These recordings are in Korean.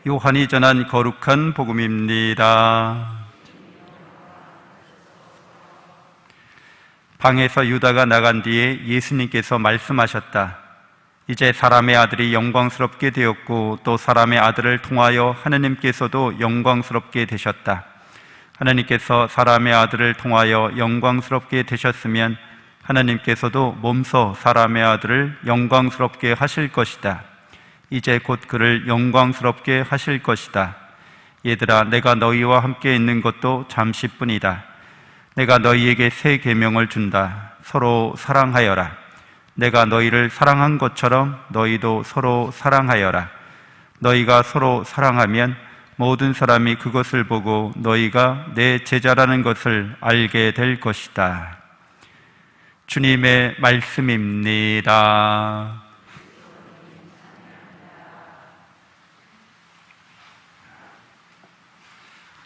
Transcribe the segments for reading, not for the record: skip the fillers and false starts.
요한이 전한 거룩한 복음입니다. 방에서 유다가 나간 뒤에 예수님께서 말씀하셨다. 이제 사람의 아들이 영광스럽게 되었고 또 사람의 아들을 통하여 하느님께서도 영광스럽게 되셨다. 하느님께서 사람의 아들을 통하여 영광스럽게 되셨으면 하느님께서도 몸소 사람의 아들을 영광스럽게 하실 것이다. 이제 곧 그를 영광스럽게 하실 것이다. 얘들아, 내가 너희와 함께 있는 것도 잠시뿐이다. 내가 너희에게 새 계명을 준다. 서로 사랑하여라. 내가 너희를 사랑한 것처럼 너희도 서로 사랑하여라. 너희가 서로 사랑하면 모든 사람이 그것을 보고 너희가 내 제자라는 것을 알게 될 것이다. 주님의 말씀입니다.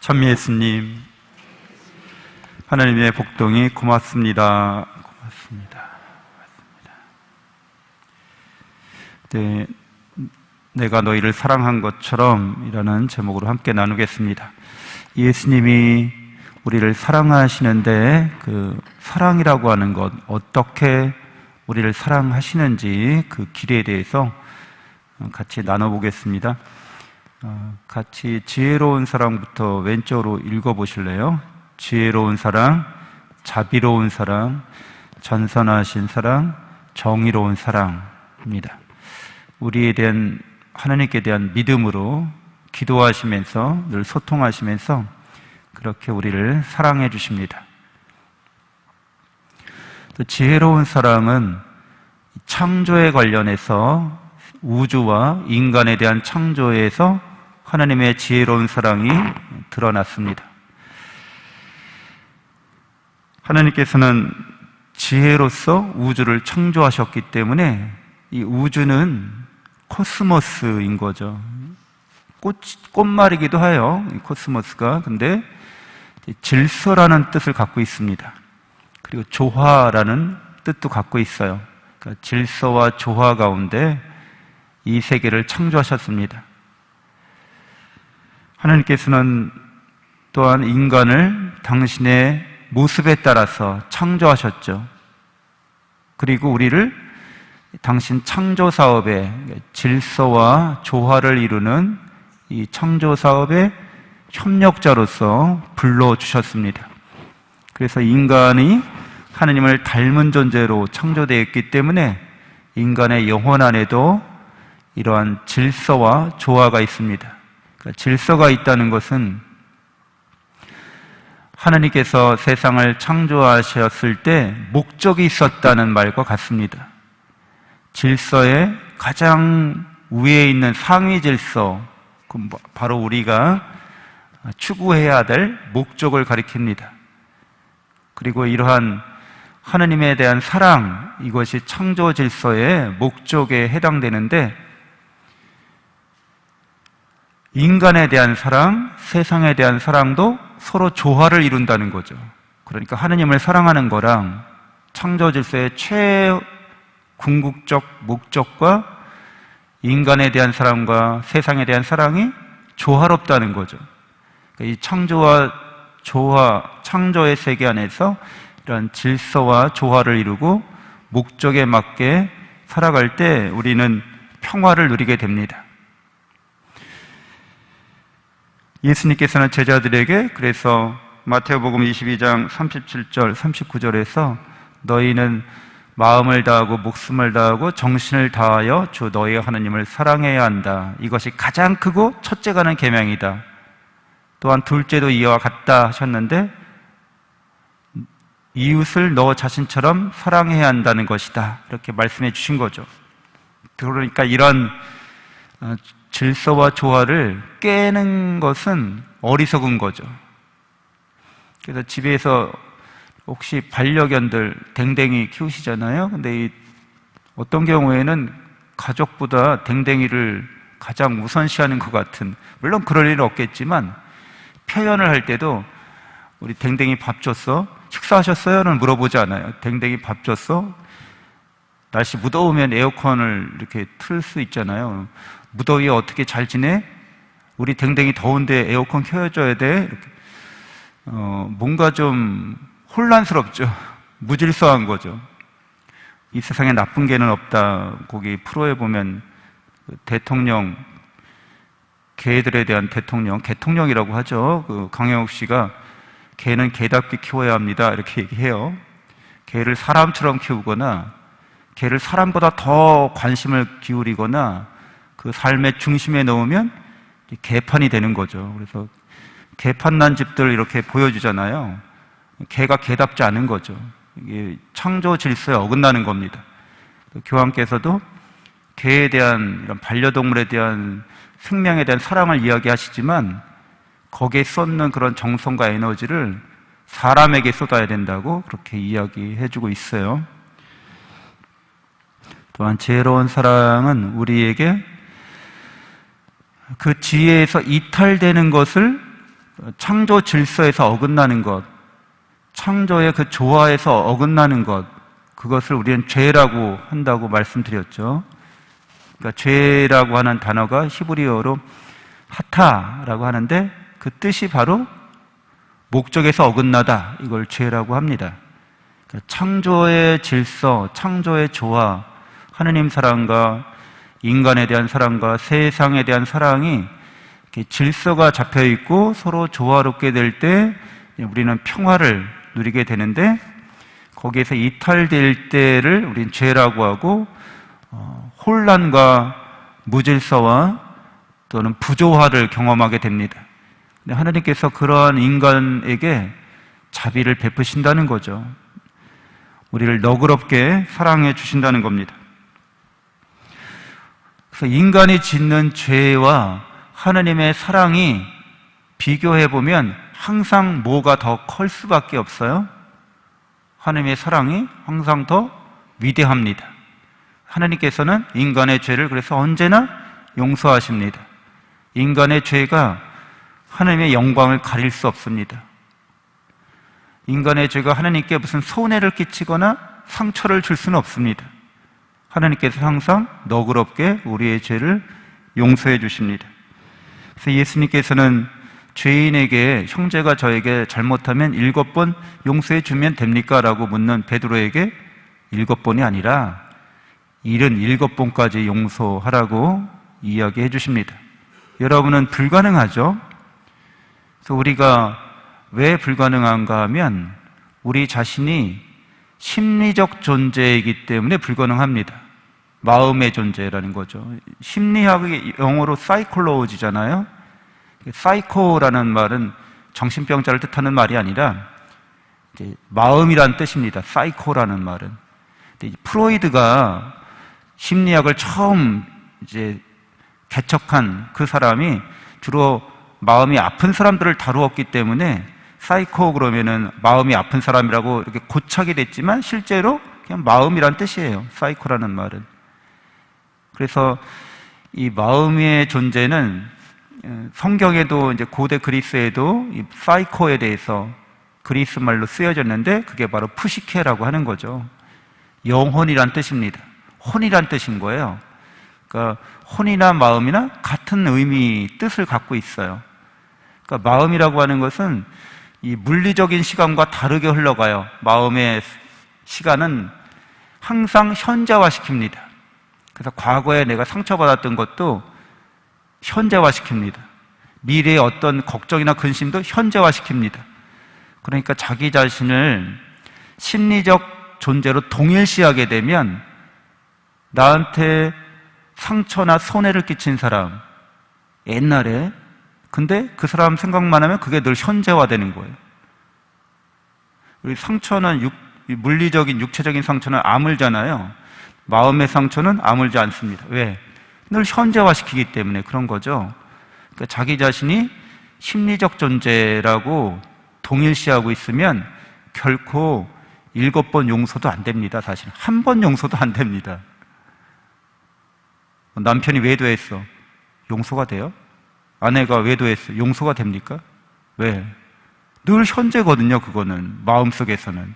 천미 예수님, 하나님의 복동이 고맙습니다. 고맙습니다. 네, 내가 너희를 사랑한 것처럼 이라는 제목으로 함께 나누겠습니다. 예수님이 우리를 사랑하시는데 그 사랑이라고 하는 것, 어떻게 우리를 사랑하시는지 그 길에 대해서 같이 나눠보겠습니다. 같이 지혜로운 사랑부터 왼쪽으로 읽어보실래요? 지혜로운 사랑, 자비로운 사랑, 전선하신 사랑, 정의로운 사랑입니다. 우리에 대한, 하나님께 대한 믿음으로 기도하시면서 늘 소통하시면서 그렇게 우리를 사랑해 주십니다. 또 지혜로운 사랑은 창조에 관련해서 우주와 인간에 대한 창조에서 하나님의 지혜로운 사랑이 드러났습니다. 하나님께서는 지혜로서 우주를 창조하셨기 때문에 이 우주는 코스모스인 거죠. 꽃말이기도 해요, 이 코스모스가. 근데 질서라는 뜻을 갖고 있습니다. 그리고 조화라는 뜻도 갖고 있어요. 그러니까 질서와 조화 가운데 이 세계를 창조하셨습니다. 하나님께서는 또한 인간을 당신의 모습에 따라서 창조하셨죠. 그리고 우리를 당신 창조 사업에 질서와 조화를 이루는 이 창조 사업의 협력자로서 불러주셨습니다. 그래서 인간이 하나님을 닮은 존재로 창조되었기 때문에 인간의 영혼 안에도 이러한 질서와 조화가 있습니다. 그러니까 질서가 있다는 것은 하나님께서 세상을 창조하셨을 때 목적이 있었다는 말과 같습니다. 질서의 가장 위에 있는 상위 질서, 바로 우리가 추구해야 될 목적을 가리킵니다. 그리고 이러한 하나님에 대한 사랑, 이것이 창조 질서의 목적에 해당되는데, 인간에 대한 사랑, 세상에 대한 사랑도 서로 조화를 이룬다는 거죠. 그러니까 하나님을 사랑하는 거랑 창조 질서의 최궁극적 목적과 인간에 대한 사랑과 세상에 대한 사랑이 조화롭다는 거죠. 그러니까 이 창조와 조화, 창조의 세계 안에서 이런 질서와 조화를 이루고 목적에 맞게 살아갈 때 우리는 평화를 누리게 됩니다. 예수님께서는 제자들에게 그래서 마태복음 22장 37절, 39절에서 너희는 마음을 다하고 목숨을 다하고 정신을 다하여 주 너희 하나님을 사랑해야 한다. 이것이 가장 크고 첫째가 는 계명이다. 또한 둘째도 이와 같다 하셨는데 이웃을 너 자신처럼 사랑해야 한다는 것이다. 이렇게 말씀해 주신 거죠. 그러니까 이런 질서와 조화를 깨는 것은 어리석은 거죠. 그래서 집에서 혹시 반려견들 댕댕이 키우시잖아요. 근데 어떤 경우에는 가족보다 댕댕이를 가장 우선시하는 것 같은, 물론 그럴 일은 없겠지만 표현을 할 때도 우리 댕댕이 밥 줬어? 식사하셨어요?는 물어보지 않아요. 댕댕이 밥 줬어? 날씨 무더우면 에어컨을 이렇게 틀 수 있잖아요. 무더위에 어떻게 잘 지내? 우리 댕댕이 더운데 에어컨 켜줘야 돼. 이렇게. 뭔가 좀 혼란스럽죠. 무질서한 거죠. 이 세상에 나쁜 개는 없다. 거기 프로에 보면 대통령, 개들에 대한 개통령이라고 하죠. 그 강영욱 씨가 개는 개답게 키워야 합니다. 이렇게 얘기해요. 개를 사람처럼 키우거나 개를 사람보다 더 관심을 기울이거나 그 삶의 중심에 넣으면 개판이 되는 거죠. 그래서 개판 난 집들 이렇게 보여주잖아요. 개가 개답지 않은 거죠. 이게 창조 질서에 어긋나는 겁니다. 교황께서도 개에 대한 이런 반려동물에 대한 생명에 대한 사랑을 이야기하시지만 거기에 쏟는 그런 정성과 에너지를 사람에게 쏟아야 된다고 그렇게 이야기해주고 있어요. 또한 지혜로운 사랑은 우리에게 그 지혜에서 이탈되는 것을 창조 질서에서 어긋나는 것, 창조의 그 조화에서 어긋나는 것, 그것을 우리는 죄라고 한다고 말씀드렸죠. 그러니까 죄라고 하는 단어가 히브리어로 하타라고 하는데 그 뜻이 바로 목적에서 어긋나다, 이걸 죄라고 합니다. 그러니까 창조의 질서, 창조의 조화, 하느님 사랑과 인간에 대한 사랑과 세상에 대한 사랑이 이렇게 질서가 잡혀 있고 서로 조화롭게 될 때 우리는 평화를 누리게 되는데 거기에서 이탈될 때를 우리는 죄라고 하고 혼란과 무질서와 또는 부조화를 경험하게 됩니다. 근데 하나님께서 그러한 인간에게 자비를 베푸신다는 거죠. 우리를 너그럽게 사랑해 주신다는 겁니다. 그래서 인간이 짓는 죄와 하나님의 사랑이 비교해 보면 항상 뭐가 더 클 수밖에 없어요? 하나님의 사랑이 항상 더 위대합니다. 하나님께서는 인간의 죄를 그래서 언제나 용서하십니다. 인간의 죄가 하나님의 영광을 가릴 수 없습니다. 인간의 죄가 하나님께 무슨 손해를 끼치거나 상처를 줄 수는 없습니다. 하나님께서 항상 너그럽게 우리의 죄를 용서해 주십니다. 그래서 예수님께서는 죄인에게 형제가 저에게 잘못하면 7번 용서해 주면 됩니까? 라고 묻는 베드로에게 7번이 아니라 77번까지 용서하라고 이야기해 주십니다. 여러분은 불가능하죠? 그래서 우리가 왜 불가능한가 하면 우리 자신이 심리적 존재이기 때문에 불가능합니다. 마음의 존재라는 거죠. 심리학의 영어로 사이콜로지잖아요. 사이코라는 말은 정신병자를 뜻하는 말이 아니라 마음이란 뜻입니다. 사이코라는 말은. 프로이드가 심리학을 처음 개척한 그 사람이 주로 마음이 아픈 사람들을 다루었기 때문에 사이코 그러면은 마음이 아픈 사람이라고 이렇게 고착이 됐지만 실제로 그냥 마음이란 뜻이에요. 사이코라는 말은. 그래서 이 마음의 존재는 성경에도 이제 고대 그리스에도 이 사이코에 대해서 그리스 말로 쓰여졌는데 그게 바로 푸시케라고 하는 거죠. 영혼이란 뜻입니다. 혼이란 뜻인 거예요. 그러니까 혼이나 마음이나 같은 의미, 뜻을 갖고 있어요. 그러니까 마음이라고 하는 것은 이 물리적인 시간과 다르게 흘러가요. 마음의 시간은 항상 현재화시킵니다. 그래서 과거에 내가 상처받았던 것도 현재화시킵니다. 미래의 어떤 걱정이나 근심도 현재화시킵니다. 그러니까 자기 자신을 심리적 존재로 동일시하게 되면 나한테 상처나 손해를 끼친 사람, 옛날에, 근데 그 사람 생각만 하면 그게 늘 현재화되는 거예요. 우리 상처는 물리적인, 육체적인 상처는 아물잖아요. 마음의 상처는 아물지 않습니다. 왜? 늘 현재화시키기 때문에 그런 거죠. 그러니까 자기 자신이 심리적 존재라고 동일시하고 있으면 결코 7번 용서도 안 됩니다. 사실 한 번 용서도 안 됩니다. 남편이 외도했어, 용서가 돼요? 아내가 외도했어, 용서가 됩니까? 왜? 늘 현재거든요. 그거는 마음속에서는.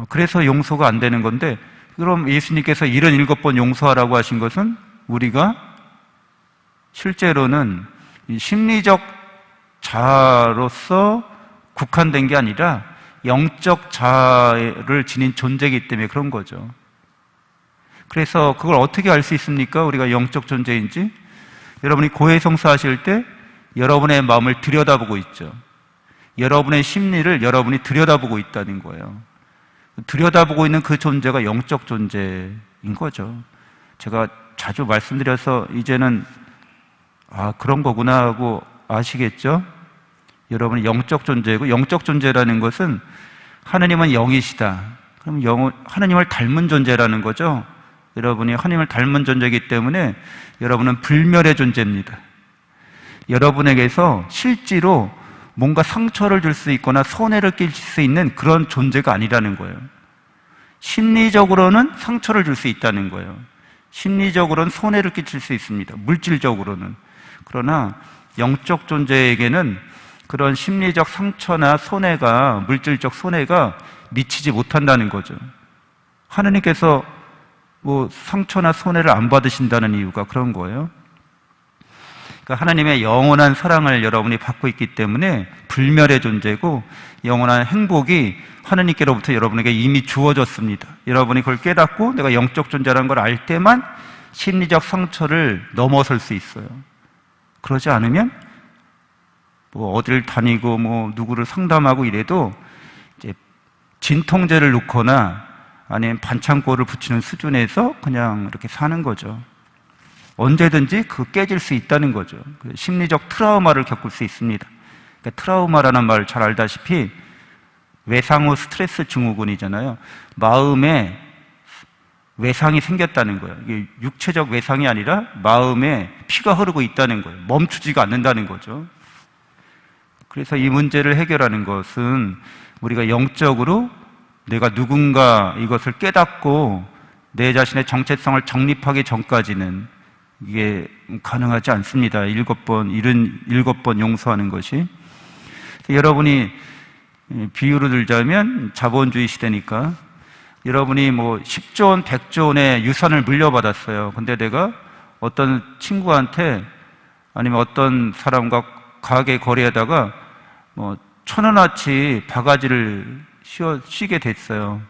그래서 용서가 안 되는 건데, 그럼 예수님께서 77번 용서하라고 하신 것은 우리가 실제로는 이 심리적 자아로서 국한된 게 아니라 영적 자아를 지닌 존재이기 때문에 그런 거죠. 그래서 그걸 어떻게 알 수 있습니까? 우리가 영적 존재인지? 여러분이 고해성사 하실 때 여러분의 마음을 들여다보고 있죠. 여러분의 심리를 여러분이 들여다보고 있다는 거예요. 들여다보고 있는 그 존재가 영적 존재인 거죠. 제가 자주 말씀드려서 이제는 그런 거구나 하고 아시겠죠? 여러분이 영적 존재고, 영적 존재라는 것은 하느님은 영이시다. 그럼 하느님을 닮은 존재라는 거죠. 여러분이 하느님을 닮은 존재이기 때문에 여러분은 불멸의 존재입니다. 여러분에게서 실제로 뭔가 상처를 줄 수 있거나 손해를 끼칠 수 있는 그런 존재가 아니라는 거예요. 심리적으로는 상처를 줄 수 있다는 거예요. 심리적으로는 손해를 끼칠 수 있습니다. 물질적으로는. 그러나 영적 존재에게는 그런 심리적 상처나 손해가, 물질적 손해가 미치지 못한다는 거죠. 하느님께서 상처나 손해를 안 받으신다는 이유가 그런 거예요. 그러니까 하나님의 영원한 사랑을 여러분이 받고 있기 때문에 불멸의 존재고, 영원한 행복이 하나님께로부터 여러분에게 이미 주어졌습니다. 여러분이 그걸 깨닫고 내가 영적 존재라는 걸 알 때만 심리적 상처를 넘어설 수 있어요. 그러지 않으면 어딜 다니고 누구를 상담하고 이래도 이제 진통제를 놓거나 아니면 반창고를 붙이는 수준에서 그냥 이렇게 사는 거죠. 언제든지 깨질 수 있다는 거죠. 심리적 트라우마를 겪을 수 있습니다. 그러니까 트라우마라는 말을 잘 알다시피 외상 후 스트레스 증후군이잖아요. 마음에 외상이 생겼다는 거예요. 이게 육체적 외상이 아니라 마음에 피가 흐르고 있다는 거예요. 멈추지가 않는다는 거죠. 그래서 이 문제를 해결하는 것은 우리가 영적으로 내가 누군가 이것을 깨닫고 내 자신의 정체성을 정립하기 전까지는 이게 가능하지 않습니다. 7번 용서하는 것이. 여러분이 비유로 들자면 자본주의 시대니까 여러분이 10조 원, 100조 원의 유산을 물려받았어요. 근데 내가 어떤 친구한테 아니면 어떤 사람과 가게 거래하다가 1,000원어치 바가지를 씌게 됐어요.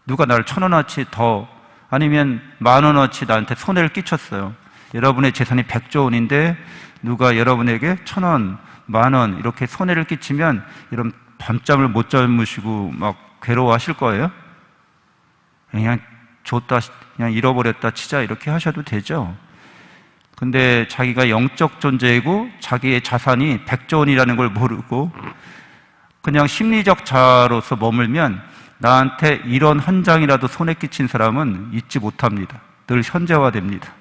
누가 나를 1,000원어치 더 아니면 10,000원어치 나한테 손해를 끼쳤어요. 여러분의 재산이 100조 원인데 누가 여러분에게 1,000원, 10,000원 이렇게 손해를 끼치면 여러분 밤잠을 못 주무시고 막 괴로워하실 거예요? 그냥 줬다, 그냥 잃어버렸다 치자 이렇게 하셔도 되죠. 근데 자기가 영적 존재이고 자기의 자산이 100조 원이라는 걸 모르고 그냥 심리적 자아로서 머물면 나한테 이런 한 장이라도 손해 끼친 사람은 잊지 못합니다. 늘 현재화됩니다.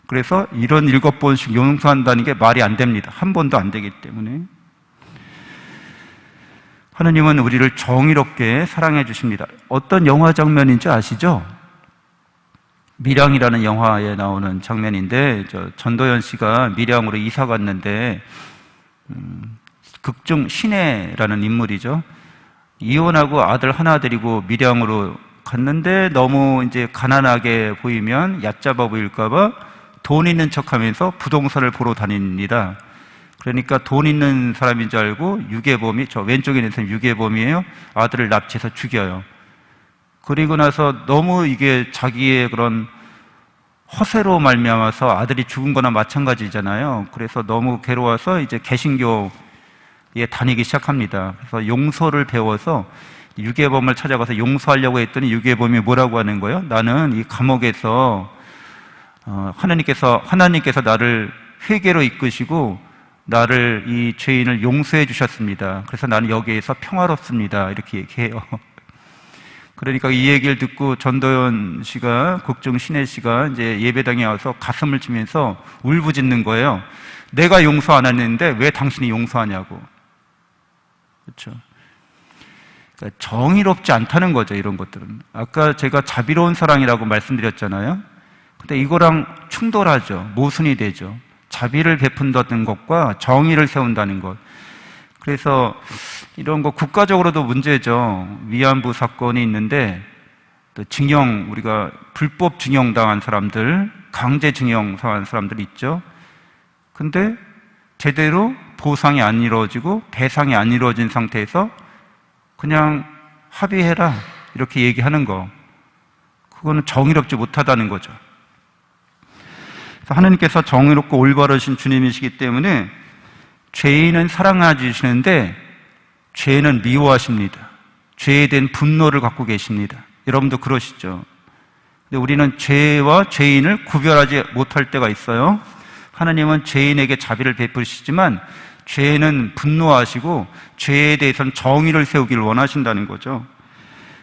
그래서 이런 7번씩 용서한다는 게 말이 안 됩니다. 한 번도 안 되기 때문에. 하느님은 우리를 정의롭게 사랑해 주십니다. 어떤 영화 장면인지 아시죠? 밀양이라는 영화에 나오는 장면인데 전도연 씨가 밀양으로 이사 갔는데 극중 신혜라는 인물이죠. 이혼하고 아들 하나 데리고 밀양으로 갔는데 너무 이제 가난하게 보이면 얕잡아 보일까봐 돈 있는 척하면서 부동산을 보러 다닙니다. 그러니까 돈 있는 사람인 줄 알고 유괴범이, 저 왼쪽에 있는 사람이 유괴범이에요. 아들을 납치해서 죽여요. 그리고 나서 너무 이게 자기의 그런 허세로 말미암아서 아들이 죽은 거나 마찬가지잖아요. 그래서 너무 괴로워서 이제 개신교에 다니기 시작합니다. 그래서 용서를 배워서 유괴범을 찾아가서 용서하려고 했더니 유괴범이 뭐라고 하는 거예요? 나는 이 감옥에서 하나님께서 나를 회개로 이끄시고 나를 이 죄인을 용서해 주셨습니다. 그래서 나는 여기에서 평화롭습니다. 이렇게 얘기해요. 그러니까 이 얘기를 듣고 전도연 씨가, 국중 신혜 씨가 이제 예배당에 와서 가슴을 치면서 울부짖는 거예요. 내가 용서 안 했는데 왜 당신이 용서하냐고. 그렇죠. 그러니까 정의롭지 않다는 거죠, 이런 것들은. 아까 제가 자비로운 사랑이라고 말씀드렸잖아요. 근데 이거랑 충돌하죠. 모순이 되죠. 자비를 베푼다는 것과 정의를 세운다는 것. 그래서 이런 거 국가적으로도 문제죠. 위안부 사건이 있는데 또 우리가 불법 징용당한 사람들, 강제 징용당한 사람들 있죠. 근데 제대로 보상이 안 이루어지고 배상이 안 이루어진 상태에서 그냥 합의해라 이렇게 얘기하는 거, 그거는 정의롭지 못하다는 거죠. 그래서 하나님께서 정의롭고 올바르신 주님이시기 때문에 죄인은 사랑해 주시는데 죄는 미워하십니다. 죄에 대한 분노를 갖고 계십니다. 여러분도 그러시죠? 근데 우리는 죄와 죄인을 구별하지 못할 때가 있어요. 하나님은 죄인에게 자비를 베푸시지만 죄는 분노하시고 죄에 대해서는 정의를 세우기를 원하신다는 거죠.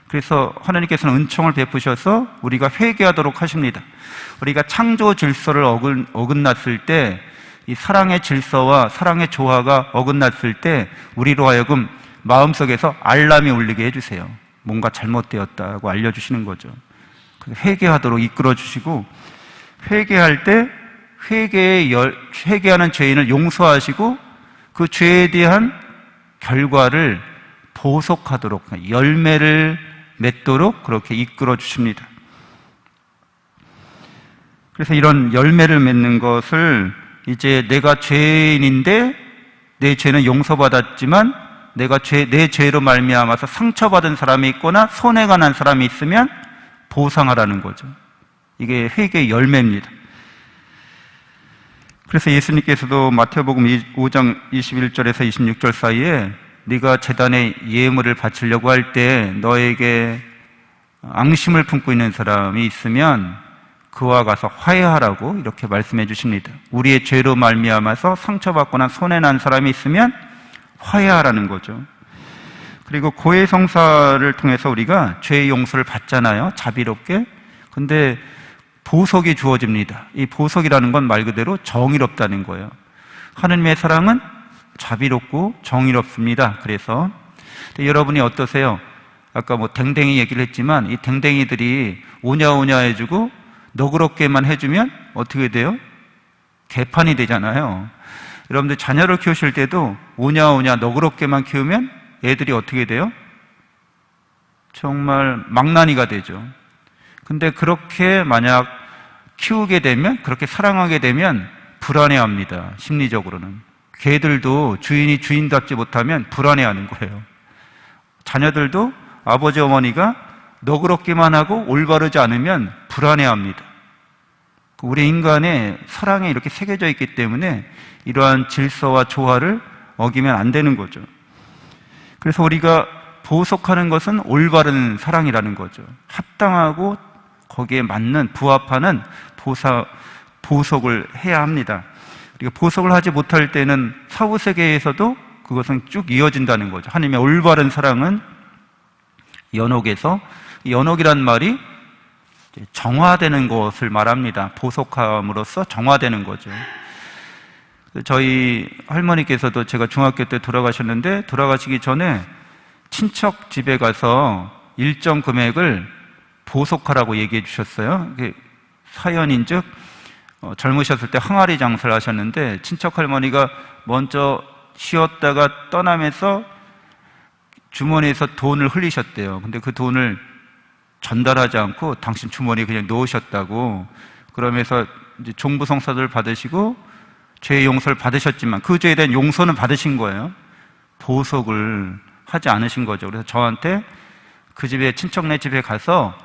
그래서 하나님께서는 은총을 베푸셔서 우리가 회개하도록 하십니다. 우리가 창조 질서를 어긋났을 때, 이 사랑의 질서와 사랑의 조화가 어긋났을 때 우리로 하여금 마음속에서 알람이 울리게 해주세요. 뭔가 잘못되었다고 알려주시는 거죠. 회개하도록 이끌어주시고, 회개할 때 회개하는 죄인을 용서하시고 그 죄에 대한 결과를 보속하도록, 열매를 맺도록 그렇게 이끌어 주십니다. 그래서 이런 열매를 맺는 것을, 이제 내가 죄인인데 내 죄는 용서받았지만 내 죄로 말미암아서 상처받은 사람이 있거나 손해가 난 사람이 있으면 보상하라는 거죠. 이게 회개의 열매입니다. 그래서 예수님께서도 마태복음 5장 21절에서 26절 사이에 네가 제단에 예물을 바치려고 할 때 너에게 앙심을 품고 있는 사람이 있으면 그와 가서 화해하라고 이렇게 말씀해 주십니다. 우리의 죄로 말미암아서 상처받거나 손해난 사람이 있으면 화해하라는 거죠. 그리고 고해성사를 통해서 우리가 죄의 용서를 받잖아요, 자비롭게. 근데 보석이 주어집니다. 이 보석이라는 건 말 그대로 정의롭다는 거예요. 하느님의 사랑은 자비롭고 정의롭습니다. 그래서 여러분이 어떠세요? 아까 댕댕이 얘기를 했지만 이 댕댕이들이 오냐오냐 해주고 너그럽게만 해주면 어떻게 돼요? 개판이 되잖아요. 여러분들 자녀를 키우실 때도 오냐오냐 너그럽게만 키우면 애들이 어떻게 돼요? 정말 망나니가 되죠. 근데 그렇게 만약 키우게 되면, 그렇게 사랑하게 되면 불안해합니다. 심리적으로는. 개들도 주인이 주인답지 못하면 불안해하는 거예요. 자녀들도 아버지 어머니가 너그럽기만 하고 올바르지 않으면 불안해합니다. 우리 인간의 사랑에 이렇게 새겨져 있기 때문에 이러한 질서와 조화를 어기면 안 되는 거죠. 그래서 우리가 보속하는 것은 올바른 사랑이라는 거죠. 합당하고 거기에 맞는, 부합하는 보속을 해야 합니다. 우리가 보속을 하지 못할 때는 사후세계에서도 그것은 쭉 이어진다는 거죠. 하나님의 올바른 사랑은 연옥에서, 연옥이란 말이 정화되는 것을 말합니다. 보속함으로써 정화되는 거죠. 저희 할머니께서도 제가 중학교 때 돌아가셨는데, 돌아가시기 전에 친척 집에 가서 일정 금액을 보속하라고 얘기해 주셨어요. 사연인즉 젊으셨을 때 항아리 장사를 하셨는데 친척 할머니가 먼저 쉬었다가 떠나면서 주머니에서 돈을 흘리셨대요. 근데 그 돈을 전달하지 않고 당신 주머니에 그냥 넣으셨다고. 그러면서 이제 종부성사를 받으시고 죄 용서를 받으셨지만 그 죄에 대한 용서는 받으신 거예요. 보속을 하지 않으신 거죠. 그래서 저한테 그 집에, 친척네 집에 가서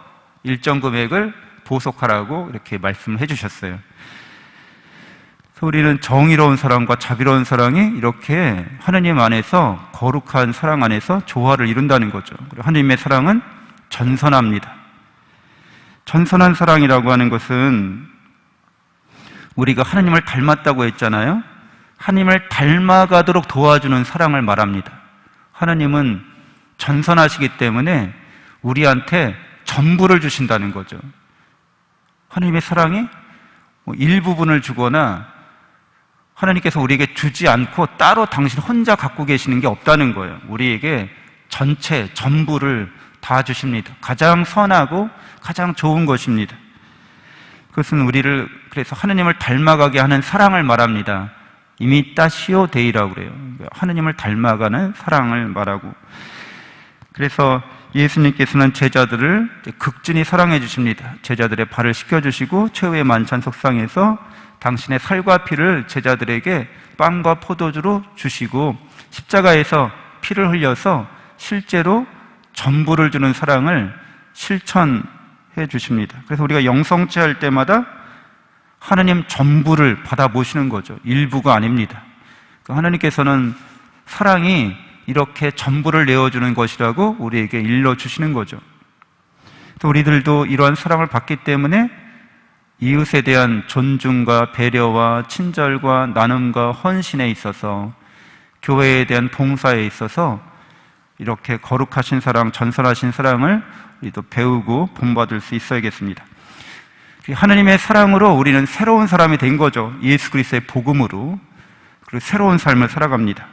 일정 금액을 보속하라고 이렇게 말씀을 해주셨어요. 우리는 정의로운 사랑과 자비로운 사랑이 이렇게 하느님 안에서, 거룩한 사랑 안에서 조화를 이룬다는 거죠. 그리고 하느님의 사랑은 전선합니다. 전선한 사랑이라고 하는 것은 우리가 하느님을 닮았다고 했잖아요. 하느님을 닮아가도록 도와주는 사랑을 말합니다. 하느님은 전선하시기 때문에 우리한테 전부를 주신다는 거죠. 하느님의 사랑이 일부분을 주거나 하나님께서 우리에게 주지 않고 따로 당신 혼자 갖고 계시는 게 없다는 거예요. 우리에게 전체, 전부를 다 주십니다. 가장 선하고 가장 좋은 것입니다. 그것은 우리를, 그래서 하느님을 닮아가게 하는 사랑을 말합니다. 이미따시오 데이라고 그래요. 하느님을 닮아가는 사랑을 말하고. 그래서 예수님께서는 제자들을 극진히 사랑해 주십니다. 제자들의 발을 씻겨주시고 최후의 만찬 석상에서 당신의 살과 피를 제자들에게 빵과 포도주로 주시고 십자가에서 피를 흘려서 실제로 전부를 주는 사랑을 실천해 주십니다. 그래서 우리가 영성체 할 때마다 하나님 전부를 받아 모시는 거죠. 일부가 아닙니다. 하나님께서는 사랑이 이렇게 전부를 내어주는 것이라고 우리에게 일러주시는 거죠. 또 우리들도 이러한 사랑을 받기 때문에 이웃에 대한 존중과 배려와 친절과 나눔과 헌신에 있어서, 교회에 대한 봉사에 있어서 이렇게 거룩하신 사랑, 전선하신 사랑을 우리도 배우고 본받을 수 있어야겠습니다. 하나님의 사랑으로 우리는 새로운 사람이 된 거죠. 예수 그리스도의 복음으로. 그리고 새로운 삶을 살아갑니다.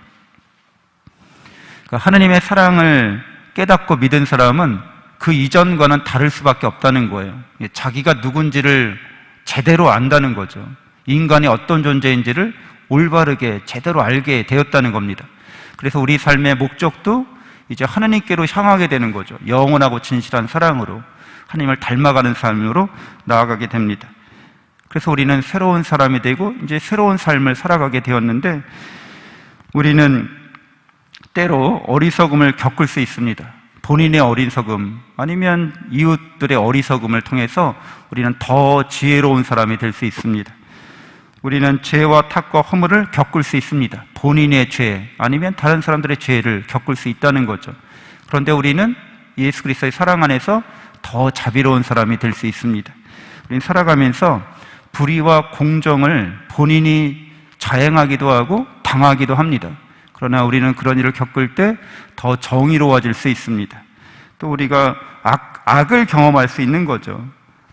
하나님의 사랑을 깨닫고 믿은 사람은 그 이전과는 다를 수밖에 없다는 거예요. 자기가 누군지를 제대로 안다는 거죠. 인간이 어떤 존재인지를 올바르게 제대로 알게 되었다는 겁니다. 그래서 우리 삶의 목적도 이제 하나님께로 향하게 되는 거죠. 영원하고 진실한 사랑으로 하나님을 닮아가는 삶으로 나아가게 됩니다. 그래서 우리는 새로운 사람이 되고 이제 새로운 삶을 살아가게 되었는데, 우리는 때로 어리석음을 겪을 수 있습니다. 본인의 어리석음 아니면 이웃들의 어리석음을 통해서 우리는 더 지혜로운 사람이 될 수 있습니다. 우리는 죄와 탓과 허물을 겪을 수 있습니다. 본인의 죄 아니면 다른 사람들의 죄를 겪을 수 있다는 거죠. 그런데 우리는 예수 그리스도의 사랑 안에서 더 자비로운 사람이 될 수 있습니다. 우리는 살아가면서 불의와 공정을 본인이 자행하기도 하고 당하기도 합니다. 그러나 우리는 그런 일을 겪을 때 더 정의로워질 수 있습니다. 또 우리가 악을 경험할 수 있는 거죠.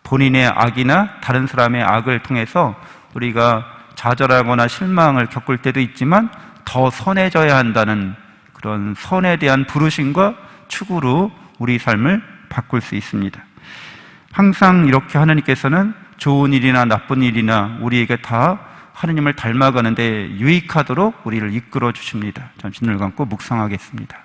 본인의 악이나 다른 사람의 악을 통해서 우리가 좌절하거나 실망을 겪을 때도 있지만 더 선해져야 한다는 그런 선에 대한 부르심과 추구로 우리 삶을 바꿀 수 있습니다. 항상 이렇게 하나님께서는 좋은 일이나 나쁜 일이나 우리에게 다 하나님을 닮아가는데 유익하도록 우리를 이끌어 주십니다. 잠시 눈을 감고 묵상하겠습니다.